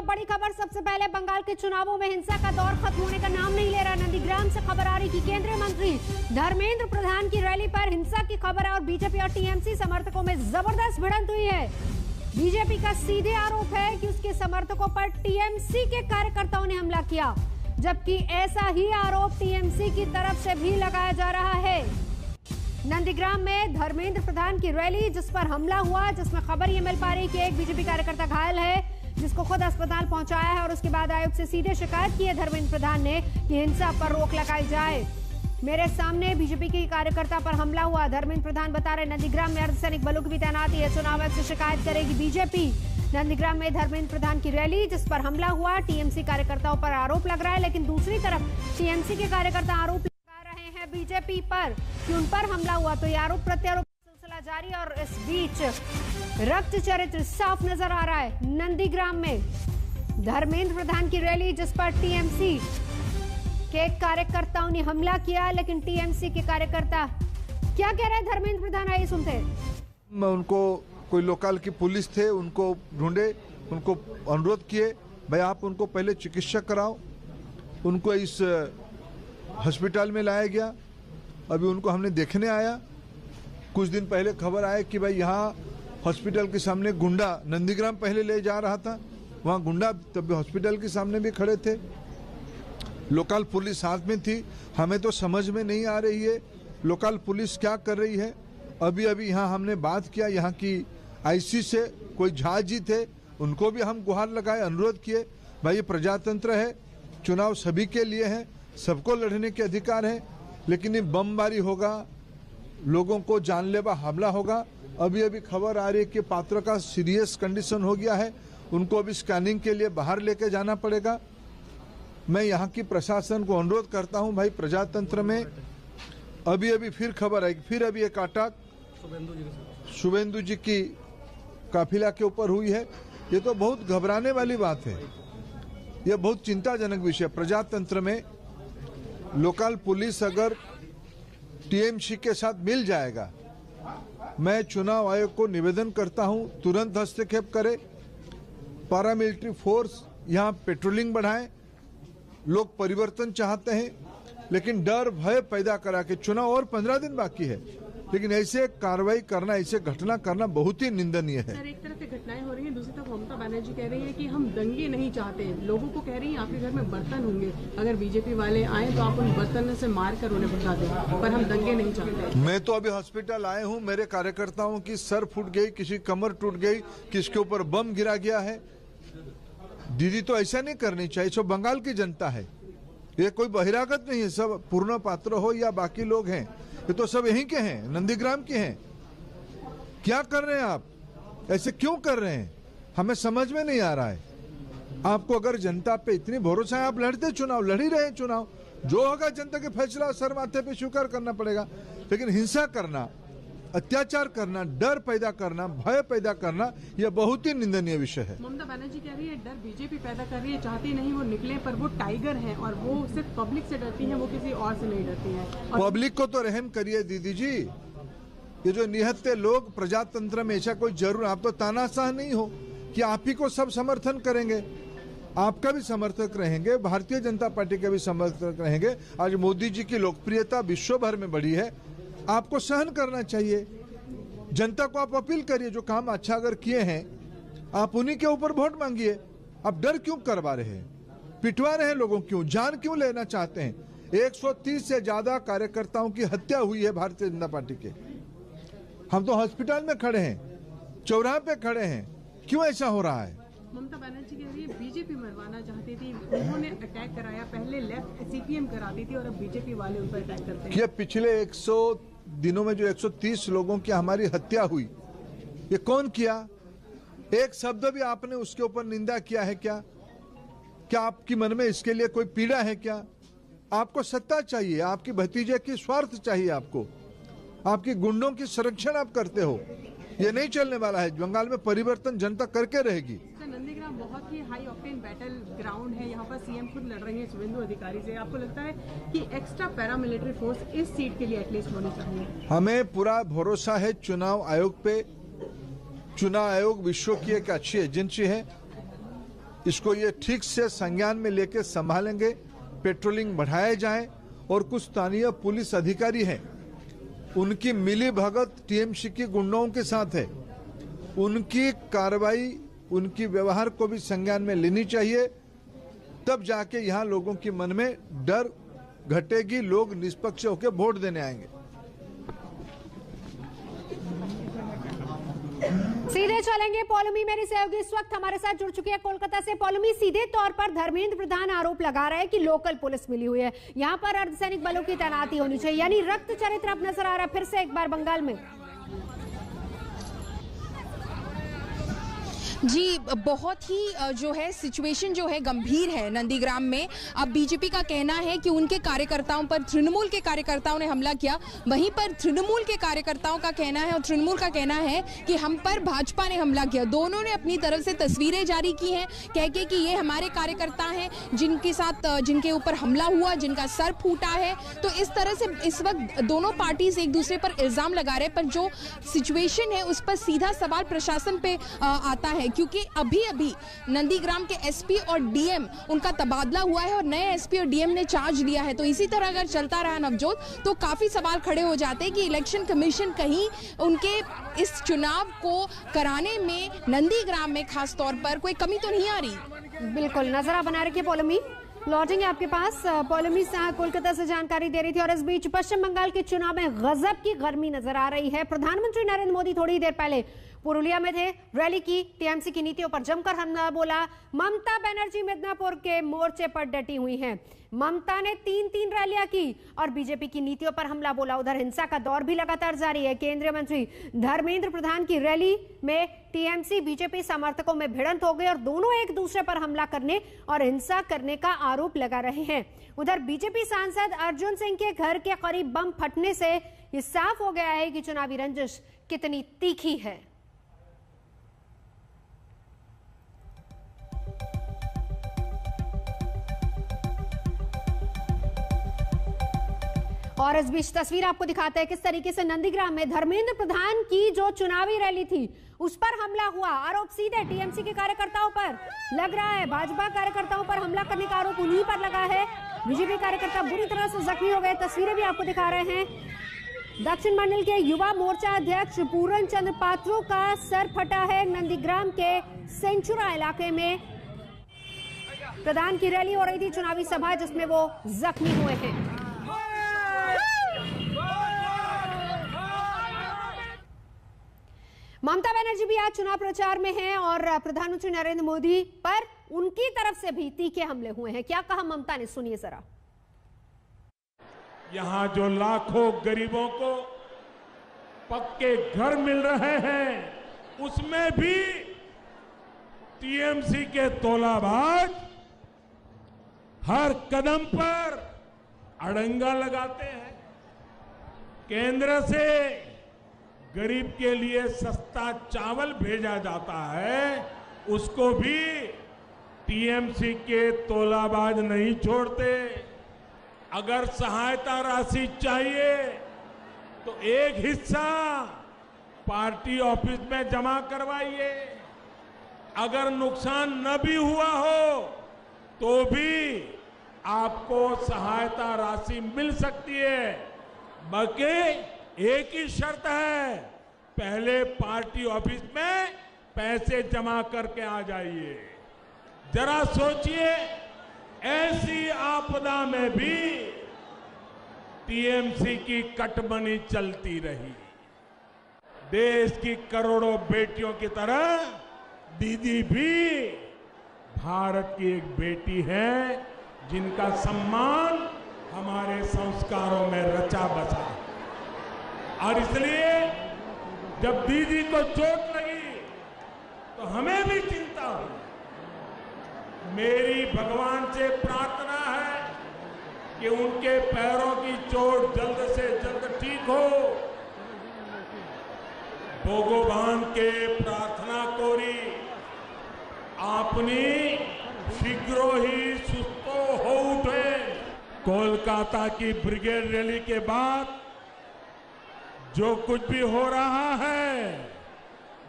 बड़ी खबर सबसे पहले बंगाल के चुनावों में हिंसा का दौर खत्म होने का नाम नहीं ले रहा। नंदीग्राम से खबर आ रही कि केंद्रीय मंत्री धर्मेंद्र प्रधान की रैली पर हिंसा की खबर है और बीजेपी और टीएमसी समर्थकों में जबरदस्त भिड़ंत हुई है। बीजेपी का सीधे आरोप है कि उसके समर्थकों पर टीएमसी के कार्यकर्ताओं ने हमला किया, जबकि ऐसा ही आरोप टीएमसी की तरफ से भी लगाया जा रहा है। नंदीग्राम में धर्मेंद्र प्रधान की रैली जिस पर हमला हुआ, जिसमें खबर ये मिल पा रही कि एक बीजेपी कार्यकर्ता घायल है, जिसको खुद अस्पताल पहुंचाया है और उसके बाद आयोग से सीधे शिकायत की है धर्मेंद्र प्रधान ने कि हिंसा पर रोक लगाई जाए। मेरे सामने बीजेपी के कार्यकर्ता पर हमला हुआ, धर्मेंद्र प्रधान बता रहे नंदीग्राम में अर्धसैनिक बलों की भी तैनाती है, चुनाव आयोग से शिकायत करेगी बीजेपी। नंदीग्राम में धर्मेंद्र प्रधान की रैली जिस पर हमला हुआ, टीएमसी कार्यकर्ताओं पर आरोप लग रहा है, लेकिन दूसरी तरफ टीएमसी के कार्यकर्ता आरोप लगा रहे हैं बीजेपी पर कि उन पर हमला हुआ। तो ये आरोप प्रत्यारोप सिलसिला जारी और इस बीच रक्त चरित्र साफ नजर आ रहा है। नंदीग्राम में धर्मेंद्र प्रधान की रैली जिस पर टीएमसी के कार्यकर्ताओं ने हमला किया, लेकिन टीएमसी के कार्यकर्ता क्या कह रहे हैं धर्मेंद्र प्रधान, आइए सुनते हैं। उनको कोई लोकल की पुलिस थे, उनको ढूंढे, उनको अनुरोध किए भाई आप उनको पहले चिकित्सा कराओ। उनको इस हॉस्पिटल में लाया गया, अभी उनको हमने देखने आया। कुछ दिन पहले खबर आया कि भाई यहाँ हॉस्पिटल के सामने गुंडा नंदीग्राम पहले ले जा रहा था, वहाँ गुंडा तब हॉस्पिटल के सामने भी खड़े थे, लोकल पुलिस साथ में थी। हमें तो समझ में नहीं आ रही है लोकल पुलिस क्या कर रही है। अभी अभी यहाँ हमने बात किया, यहाँ की आईसी से कोई झा जी थे, उनको भी हम गुहार लगाए, अनुरोध किए भाई ये प्रजातंत्र है, चुनाव सभी के लिए है, सबको लड़ने के अधिकार है, लेकिन ये बमबारी होगा, लोगों को जानलेवा हमला होगा। अभी अभी खबर आ रही है कि पात्र का सीरियस कंडीशन हो गया है, उनको अभी स्कैनिंग के लिए बाहर लेके जाना पड़ेगा। मैं यहाँ की प्रशासन को अनुरोध करता हूँ भाई प्रजातंत्र में अभी अभी फिर खबर आई, फिर अभी एक अटैक शुभेंदु जी की काफिला के ऊपर हुई है। ये तो बहुत घबराने वाली बात है, ये बहुत चिंताजनक विषय। प्रजातंत्र में लोकल पुलिस अगर टीएमसी के साथ मिल जाएगा, मैं चुनाव आयोग को निवेदन करता हूं तुरंत हस्तक्षेप करे, पैरामिलिट्री फोर्स यहां पेट्रोलिंग बढ़ाए। लोग परिवर्तन चाहते हैं, लेकिन डर भय पैदा करा के चुनाव और 15 दिन बाकी है, लेकिन ऐसे कार्रवाई करना, ऐसे घटना करना बहुत ही निंदनीय है। सर, एक तरफ से घटनाएं हो रही हैं, दूसरी तरफ ममता बनर्जी कह रही है कि हम दंगे नहीं चाहते, लोगों को कह रही है आपके घर में बर्तन होंगे, अगर बीजेपी वाले आए तो आप उन बर्तन से मार कर उन्हें भगा दें, पर हम दंगे नहीं चाहते। मैं तो अभी हॉस्पिटल आए हूँ, मेरे कार्यकर्ताओं की सर फूट गई, किसी कमर टूट गई, किसके ऊपर बम गिरा गया है। दीदी तो ऐसा नहीं करनी चाहिए, सब बंगाल की जनता है, ये कोई बहिरागत नहीं है, सब पूर्ण पात्र हो या बाकी लोग हैं, ये तो सब यहीं के हैं, नंदीग्राम के हैं। क्या कर रहे हैं आप, ऐसे क्यों कर रहे हैं, हमें समझ में नहीं आ रहा है। आपको अगर जनता पे इतनी भरोसा है, आप लड़ते चुनाव, लड़ ही रहे हैं चुनाव, जो होगा जनता के फैसला सर माथे पे स्वीकार करना पड़ेगा। लेकिन हिंसा करना, अत्याचार करना, डर पैदा करना, भय पैदा करना, यह बहुत ही निंदनीय विषय है। ममता बनर्जी कह रही है डर बीजेपी पैदा कर रही है, चाहती नहीं वो निकले, पर वो टाइगर हैं और वो सिर्फ पब्लिक से डरती हैं, वो किसी और से नहीं डरती हैं। पब्लिक को तो रहम करिए दीदी जी, ये जो निहत्ते लोग प्रजातंत्र में ऐसा कोई जरूर, आप तो तानाशाह नहीं हो कि आप ही को सब समर्थन करेंगे, आपका भी समर्थक रहेंगे, भारतीय जनता पार्टी के भी समर्थक रहेंगे। आज मोदी जी की लोकप्रियता विश्व भर में बढ़ी है, आपको सहन करना चाहिए। जनता को आप अपील करिए, जो काम अच्छा अगर किए हैं आप उन्हीं के ऊपर वोट मांगिए। आप डर क्यों करवा रहे हैं, पिटवा रहे हैं लोगों, क्यों जान क्यों लेना चाहते हैं। 130 से ज्यादा कार्यकर्ताओं की हत्या हुई है भारतीय जनता पार्टी के, हम तो हॉस्पिटल में खड़े हैं, चौराहे पे खड़े हैं, क्यों ऐसा हो रहा है। ममता बनर्जी कह रही है बीजेपी मरवाना चाहती थी, उन्होंने अटैक कराया, पहले लेफ्ट सीपीएम कराती थी और अब बीजेपी वाले उन पर अटैक करते हैं। ये पिछले 100 दिनों में जो 130 लोगों की हमारी हत्या हुई, ये कौन किया, एक शब्द भी आपने उसके ऊपर निंदा किया है क्या? क्या आपकी मन में इसके लिए कोई पीड़ा है क्या? आपको सत्ता चाहिए, आपकी भतीजे की स्वार्थ चाहिए, आपकी गुंडों की संरक्षण आप करते हो, ये नहीं चलने वाला है। बंगाल में परिवर्तन जनता करके रहेगी। नंदीग्राम बहुत ही हाई ऑक्टेन बैटल ग्राउंड है, यहाँ पर सीएम खुद लड़ रहे हैं शुभेंदु अधिकारी से। आपको लगता है कि एक्स्ट्रा पैरामिलिट्री फोर्स इस सीट के लिए एटलीस्ट होनी चाहिए? हमें पूरा भरोसा है चुनाव आयोग पे। चुनाव आयोग विश्व की एक अच्छी एजेंसी है, इसको ये ठीक से संज्ञान में लेके संभालेंगे, पेट्रोलिंग बढ़ाए जाए और कुछ स्थानीय पुलिस अधिकारी हैं, उनकी मिली भगत टीएमसी की गुंडों के साथ है, उनकी कार्रवाई, उनकी व्यवहार को भी संज्ञान में लेनी चाहिए। तब जाके यहाँ लोगों के मन में डर घटेगी, लोग निष्पक्ष होकर वोट देने आएंगे। सीधे चलेंगे पौलमी, मेरी सहयोगी इस वक्त हमारे साथ जुड़ चुकी है कोलकाता से। पौलमी, सीधे तौर पर धर्मेंद्र प्रधान आरोप लगा रहे हैं कि लोकल पुलिस मिली हुई है, यहाँ पर अर्धसैनिक बलों की तैनाती होनी चाहिए, यानी रक्त चरित्र अब नजर आ रहा है फिर से एक बार बंगाल में। जी, बहुत ही जो है सिचुएशन जो है गंभीर है नंदीग्राम में। अब बीजेपी का कहना है कि उनके कार्यकर्ताओं पर तृणमूल के कार्यकर्ताओं ने हमला किया, वहीं पर तृणमूल के कार्यकर्ताओं का कहना है और तृणमूल का कहना है कि हम पर भाजपा ने हमला किया। दोनों ने अपनी तरफ से तस्वीरें जारी की हैं कह के कि ये हमारे कार्यकर्ता हैं जिनके साथ जिनके ऊपर हमला हुआ, जिनका सर फूटा है। तो इस तरह से इस वक्त दोनों पार्टीज एक दूसरे पर इल्जाम लगा रहे हैं, पर जो सिचुएशन है उस पर सीधा सवाल प्रशासन पे आता है, क्योंकि अभी अभी नंदीग्राम के एसपी और डीएम उनका तबादला हुआ है और नए एसपी और डीएम ने चार्ज लिया है। तो इसी तरह अगर चलता रहा नवजोत, तो काफी सवाल खड़े हो जाते हैं कि इलेक्शन कमीशन कहीं उनके इस चुनाव को कराने में नंदीग्राम में खास तौर पर कोई कमी तो नहीं आ रही। बिल्कुल, नजर बना रखिए पौलमी, लौटेंगे आपके पास। पौलमी शाह कोलकाता से जानकारी दे रही थी। और इस बीच पश्चिम बंगाल के चुनाव में गजब की गर्मी नजर आ रही है। प्रधानमंत्री नरेंद्र मोदी थोड़ी देर पहले पुरुलिया में थे, रैली की, टीएमसी की नीतियों पर जमकर हमला बोला। ममता बनर्जी मिदनापुर के मोर्चे पर डटी हुई हैं। ममता ने 3 रैलियां की और बीजेपी की नीतियों पर हमला बोला। उधर हिंसा का दौर भी लगातार जारी है। केंद्रीय मंत्री धर्मेंद्र प्रधान की रैली में टीएमसी बीजेपी समर्थकों में भिड़ंत हो गई और दोनों एक दूसरे पर हमला करने और हिंसा करने का आरोप लगा रहे हैं। उधर बीजेपी सांसद अर्जुन सिंह के घर के करीब बम फटने से यह साफ हो गया है कि चुनावी रंजिश कितनी तीखी है। और इस बीच तस्वीर आपको दिखाते हैं किस तरीके से नंदीग्राम में धर्मेंद्र प्रधान की जो चुनावी रैली थी उस पर हमला हुआ। आरोप सीधे टीएमसी के कार्यकर्ताओं पर लग रहा है। भाजपा कार्यकर्ताओं पर हमला करने का आरोप उन्हीं पर लगा है। बीजेपी कार्यकर्ता बुरी तरह से जख्मी हो गए। तस्वीरें भी आपको दिखा रहे हैं। दक्षिण मंडल के युवा मोर्चा अध्यक्ष पूरन चंद्र पात्रो का सर फटा है। नंदीग्राम के सेंचुरा इलाके में प्रधान की रैली हो रही थी, चुनावी सभा, जिसमें वो जख्मी हुए हैं। ममता बनर्जी भी आज चुनाव प्रचार में हैं और प्रधानमंत्री नरेंद्र मोदी पर उनकी तरफ से भी तीखे हमले हुए हैं। क्या कहा ममता ने, सुनिए जरा। यहां जो लाखों गरीबों को पक्के घर मिल रहे हैं उसमें भी टीएमसी के तोलाबाज हर कदम पर अड़ंगा लगाते हैं। केंद्र से गरीब के लिए सस्ता चावल भेजा जाता है, उसको भी टीएमसी के तोलाबाज नहीं छोड़ते। अगर सहायता राशि चाहिए तो एक हिस्सा पार्टी ऑफिस में जमा करवाइए। अगर नुकसान न भी हुआ हो तो भी आपको सहायता राशि मिल सकती है, बल्कि एक ही शर्त है, पहले पार्टी ऑफिस में पैसे जमा करके आ जाइए। जरा सोचिए, ऐसी आपदा में भी टीएमसी की कटमनी चलती रही। देश की करोड़ों बेटियों की तरह दीदी भी भारत की एक बेटी है जिनका सम्मान हमारे संस्कारों में रचा बसा है। और इसलिए जब दीदी को चोट लगी तो हमें भी चिंता हुई। मेरी भगवान से प्रार्थना है कि उनके पैरों की चोट जल्द से जल्द ठीक हो। भगवान के प्रार्थना कोरी आपनी शीघ्र ही सुस्तो हो उठे। कोलकाता की ब्रिगेड रैली के बाद जो कुछ भी हो रहा है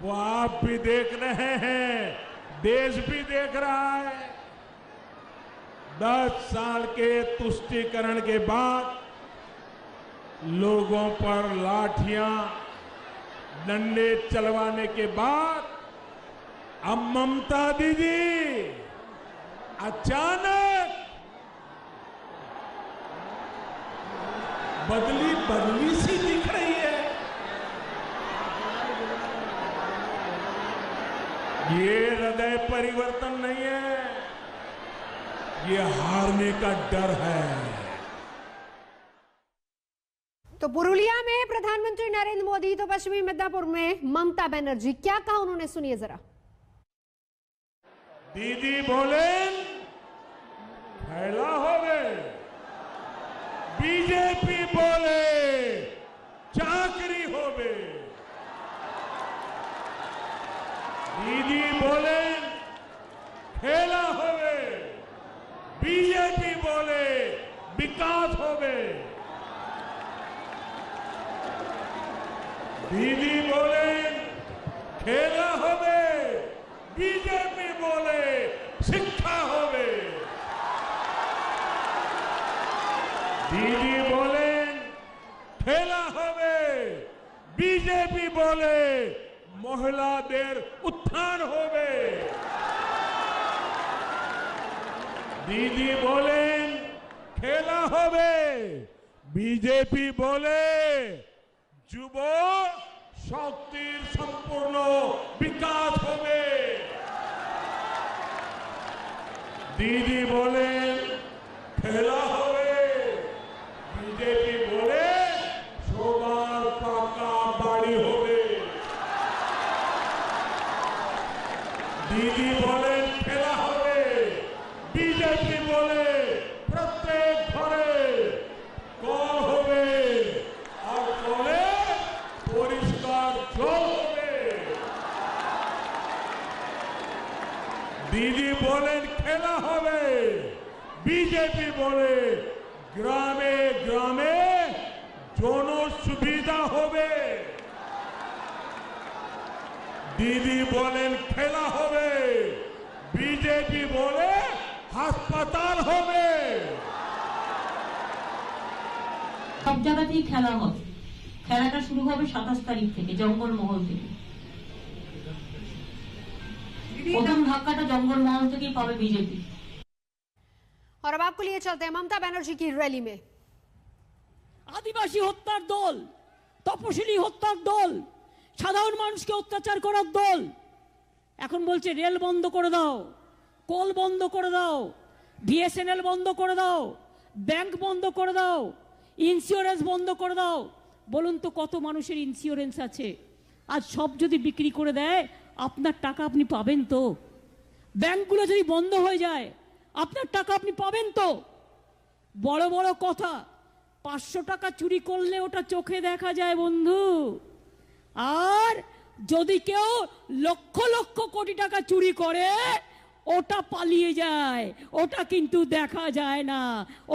वो आप भी देख रहे हैं। देश भी देख रहा है। 10 साल के तुष्टीकरण के बाद लोगों पर लाठियां डंडे चलवाने के बाद अब ममता दीदी अचानक बदली सी दिख रही है। ये हृदय परिवर्तन नहीं है, ये हारने का डर है। तो पुरुलिया में प्रधानमंत्री नरेंद्र मोदी तो पश्चिमी मिदनापुर में ममता बनर्जी, क्या कहा उन्होंने, सुनिए जरा। दीदी बोले फैला होवे, बीजेपी बोले चाकरी होवे। दीदी बोले खेला होवे, बीजेपी बोले विकास होवे। दीदी बोले खेला होवे, बीजेपी बोले शिक्षा होवे। दीदी बोले खेला होवे, बीजेपी बोले महिलादेर उत्थान होवे। दीदी बोले खेला होवे, बीजेपी बोले যুব শক্তির সম্পূর্ণ বিকাশ হবে। দিদি বলেন খেলা হবে, বিজেপি বলে সবার পাকা বাড়ি হবে। দিদি বলেন খেলা হবে, বিজেপি বলে প্রত্যেক ঘরে কল হবে আর কলে পরিষ্কার জল হবে। দিদি বলেন খেলা হবে, বিজেপি বলে গ্রামে গ্রামে জন সুবিধা হবে। দিদি বলেন খেলা হবে, বিজেপি বলে হাসপাতাল হবে। সব জায়গাতেই খেলা হবে। খেলাটা শুরু হবে 27 তারিখ থেকে জঙ্গলমহল থেকে। প্রথম ধাক্কাটা জঙ্গলমহল থেকেই পাবে বিজেপি। और अब आपको लिए चलते हैं ममता बनर्जी की रैली में। আদিবাসী হত্যার দল, তপশিলি হত্যার দল, সাধারণ মানুষকে অত্যাচার করার দল এখন বলছে রেল বন্ধ করে দাও, কল বন্ধ করে দাও, বিএসএনএল বন্ধ করে দাও, ব্যাংক বন্ধ করে দাও, ইন্স্যুরেন্স বন্ধ করে দাও। বলুন তো কত মানুষের ইন্স্যুরেন্স আছে? আজ সব যদি বিক্রি করে দেয় আপনার টাকা আপনি পাবেন তো? ব্যাংকগুলো যদি বন্ধ হয়ে যায় আপনার টাকা আপনি পাবেন তো? বড় বড় কথা, 500 টাকা চুরি করলে ওটা চোখে দেখা যায় বন্ধু, আর যদি কেউ লক্ষ লক্ষ কোটি টাকা চুরি করে ওটা পালিয়ে যায়, ওটা কিন্তু দেখা যায় না,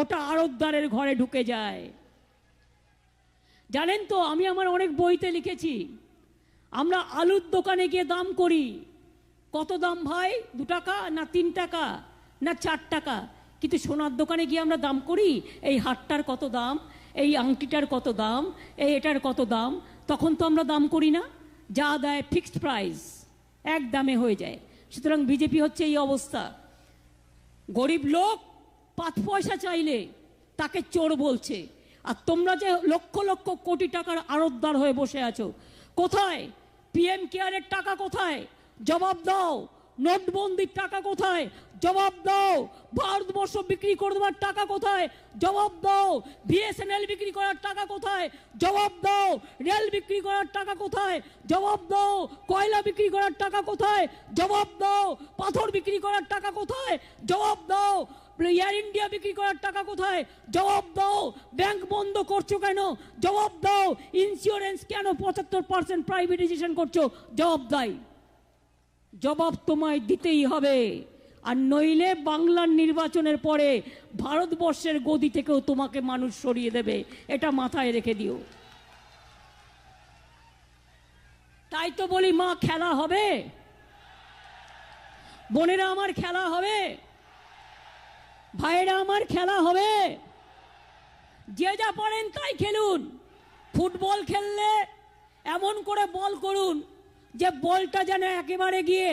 ওটা আড়তদারের ঘরে ঢুকে যায়। জানেন তো, আমি আমার অনেক বইতে লিখেছি, আমরা আলুর দোকানে গিয়ে দাম করি, কত দাম ভাই? 2 টাকা না 3 টাকা না 4 টাকা, কিন্তু সোনার দোকানে গিয়ে আমরা দাম করি এই হারটার কত দাম, এই আংটিটার কত দাম, এই এটার কত দাম। তখন তো আমরা দাম করি না, যা দেয় ফিক্সড প্রাইস, এক দামে হয়ে যায়। সুতরাং বিজেপি হচ্ছে এই অবস্থা। গরিব লোক 5 পয়সা চাইলে তাকে চোর বলছে, আর তোমরা যে লক্ষ লক্ষ কোটি টাকার আড়তদার হয়ে বসে আছো, কোথায় পিএম কেয়ারের টাকা? কোথায়? জবাব দাও। নোটবন্দির টাকা কোথায়? জবাব দাও। ভারতবর্ষ বিক্রি করে দেওয়ার টাকা কোথায়? জবাব দাও। বিএসএনএল বিক্রি করার টাকা কোথায়? জবাব দাও। রেল বিক্রি করার টাকা কোথায়? জবাব দাও। কয়লা বিক্রি করার টাকা কোথায়? জবাব দাও। পাথর বিক্রি করার টাকা কোথায়? জবাব দাও। এয়ার ইন্ডিয়া বিক্রি করার টাকা কোথায়? জবাব দাও। ব্যাংক বন্ধ করছো কেন? জবাব দাও। ইন্স্যুরেন্স কেন 75% প্রাইভেটাইজেশন করছো? জবাব দাও। জবাব তোমায় দিতেই হবে, আর নইলে বাংলার নির্বাচনের পরে ভারতবর্ষের গদি থেকেও তোমাকে মানুষ সরিয়ে দেবে, এটা মাথায় রেখে দিও। তাই তো বলি মা খেলা হবে। বোনেরা আমার খেলা হবে, ভাইরা আমার খেলা হবে, যে যা পারেন তাই খেলুন। ফুটবল খেললে এমন করে বল করুন যে বলটা যেন একেবারে গিয়ে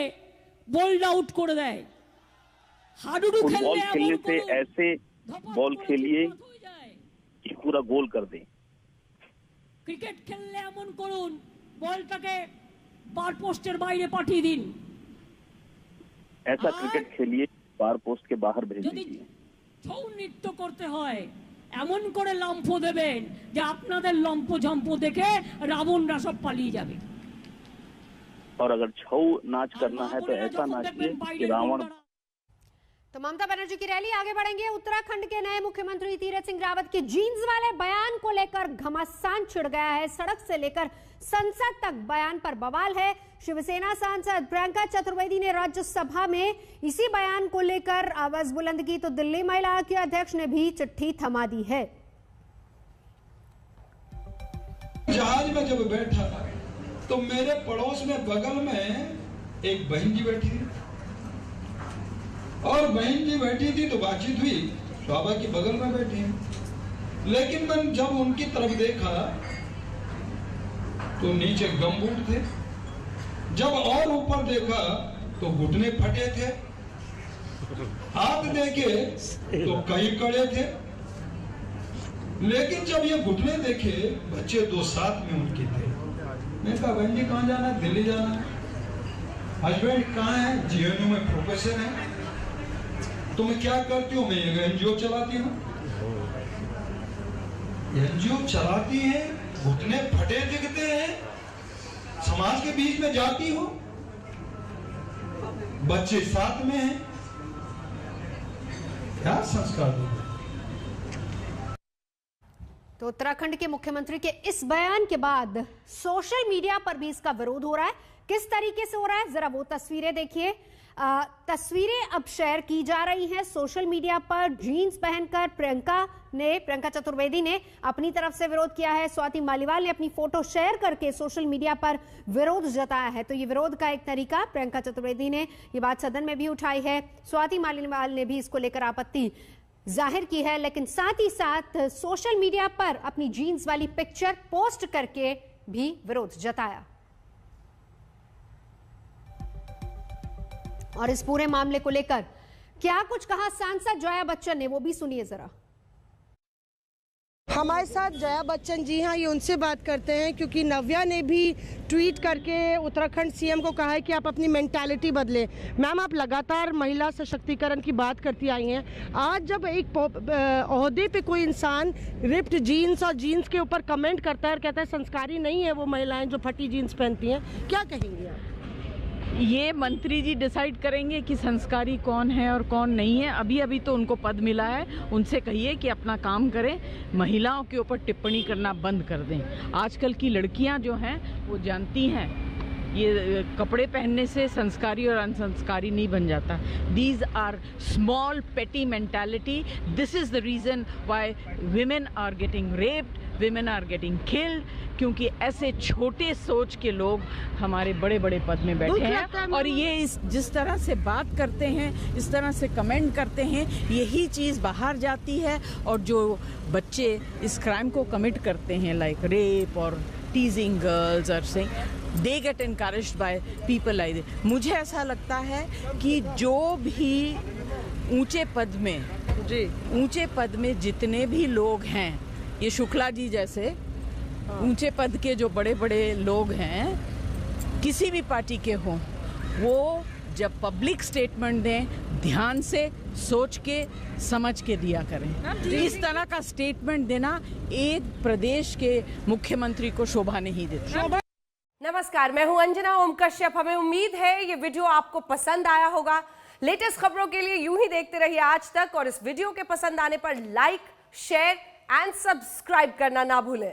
বোল্ড আউট করে দেয়। হাডুডু খেললে এমন করুন, ऐसे बॉल खेलिए कि पूरा गोल कर दे। ক্রিকেট খেললে এমন করুন বলটাকে বার পোস্টের বাইরে পাঠিয়ে দিন। ऐसा क्रिकेट खेलिए बार पोस्ट के बाहर भेज যদি दीजिए। ছৌ নৃত্য করতে হয় এমন করে লম্ফ দেবেন যে আপনাদের লম্ফ ঝম্প দেখে রাবণরা সব পালিয়ে যাবে। और अगर छऊ नाच करना है तो ऐसा नाचिए कि रावण। तो ममता बनर्जी की रैली आगे बढ़ेंगे। उत्तराखंड के नए मुख्यमंत्री तीरथ सिंह रावत के जीन्स वाले बयान को लेकर घमासान छिड़ गया है। सड़क से लेकर संसद तक बयान पर बवाल है। शिवसेना सांसद प्रियंका चतुर्वेदी ने राज्यसभा में इसी बयान को लेकर आवाज बुलंद की, तो दिल्ली महिला आयोग के अध्यक्ष ने भी चिट्ठी थमा दी है। जहाज में जब बैठा तो मेरे पड़ोस में बगल में एक बहन जी बैठी थी, और बहन जी बैठी थी तो बातचीत हुई, स्वाभाविक की बगल में बैठी है। लेकिन मैं जब उनकी तरफ देखा तो नीचे गमबूट थे, जब और ऊपर देखा तो घुटने फटे थे, हाथ देखे तो कई कड़े थे। लेकिन जब ये घुटने देखे बच्चे दो साथ में उनके थे। मैं कहा बहन जी कहाँ जाना है? दिल्ली जाना है। हस्बैंड कहाँ है? जीएनयू में प्रोफेसर है। तुम क्या करती हो? मैं एनजीओ चलाती हूँ। एनजीओ चलाती है, घुटने फटे दिखते हैं, समाज के बीच में जाती हो, बच्चे साथ में हैं, क्या संस्कार दो? तो उत्तराखंड के मुख्यमंत्री के इस बयान के बाद सोशल मीडिया पर भी इसका विरोध हो रहा है। किस तरीके से हो रहा है जरा वो तस्वीरें देखिए। तस्वीरें अब शेयर की जा रही हैं सोशल मीडिया पर। जीन्स पहनकर प्रियंका चतुर्वेदी ने अपनी तरफ से विरोध किया है। स्वाति मालीवाल ने अपनी फोटो शेयर करके सोशल मीडिया पर विरोध जताया है। तो ये विरोध का एक तरीका, प्रियंका चतुर्वेदी ने ये बात सदन में भी उठाई है। स्वाति मालीवाल ने भी इसको लेकर आपत्ति जाहिर की है, लेकिन साथ ही साथ सोशल मीडिया पर अपनी जीन्स वाली पिक्चर पोस्ट करके भी विरोध जताया। और इस पूरे मामले को लेकर क्या कुछ कहा सांसद जया बच्चन ने, वो भी सुनिए जरा। हमारे साथ जया बच्चन जी हैं, ये उनसे बात करते हैं क्योंकि नव्या ने भी ट्वीट करके उत्तराखंड सीएम को कहा है कि आप अपनी मेंटालिटी बदलें। मैम, आप लगातार महिला सशक्तिकरण की बात करती आई हैं। आज जब एक ओहदे पे कोई इंसान रिप्ड जीन्स और जीन्स के ऊपर कमेंट करता है और कहता है संस्कारी नहीं है वो महिलाएं जो फटी जीन्स पहनती हैं, क्या कहेंगी आप? ये मंत्री जी डिसाइड करेंगे कि संस्कारी कौन है और कौन नहीं है। अभी तो उनको पद मिला है, उनसे कहिए कि अपना काम करें, महिलाओं के ऊपर टिप्पणी करना बंद कर दें। आजकल की लड़कियां जो हैं वो जानती हैं ये कपड़े पहनने से संस्कारी और अनसंस्कारी नहीं बन जाता। These are small petty mentality. This is the reason why women are getting raped, women are getting killed, क्योंकि ऐसे छोटे सोच के लोग हमारे बड़े बड़े पद में बैठे हैं। और ये जिस तरह से बात करते हैं, इस तरह से कमेंट करते हैं, यही चीज़ बाहर जाती है और जो बच्चे इस क्राइम को कमिट करते हैं लाइक रेप और टीजिंग गर्ल्स और से they get encouraged by people like this. मुझे ऐसा लगता है कि जो भी ऊंचे पद में जितने भी लोग हैं, ये शुक्ला जी जैसे ऊंचे पद के जो बड़े बड़े लोग हैं किसी भी पार्टी के हों, वो जब पब्लिक स्टेटमेंट दें ध्यान से सोच के समझ के दिया करें। इस तरह का स्टेटमेंट देना एक प्रदेश के मुख्यमंत्री को शोभा नहीं देता। नमस्कार, मैं हूं अंजना ओम कश्यप। हमें उम्मीद है ये वीडियो आपको पसंद आया होगा। लेटेस्ट खबरों के लिए यूं ही देखते रहिए आज तक, और इस वीडियो के पसंद आने पर लाइक, शेयर एंड सब्सक्राइब करना ना भूलें।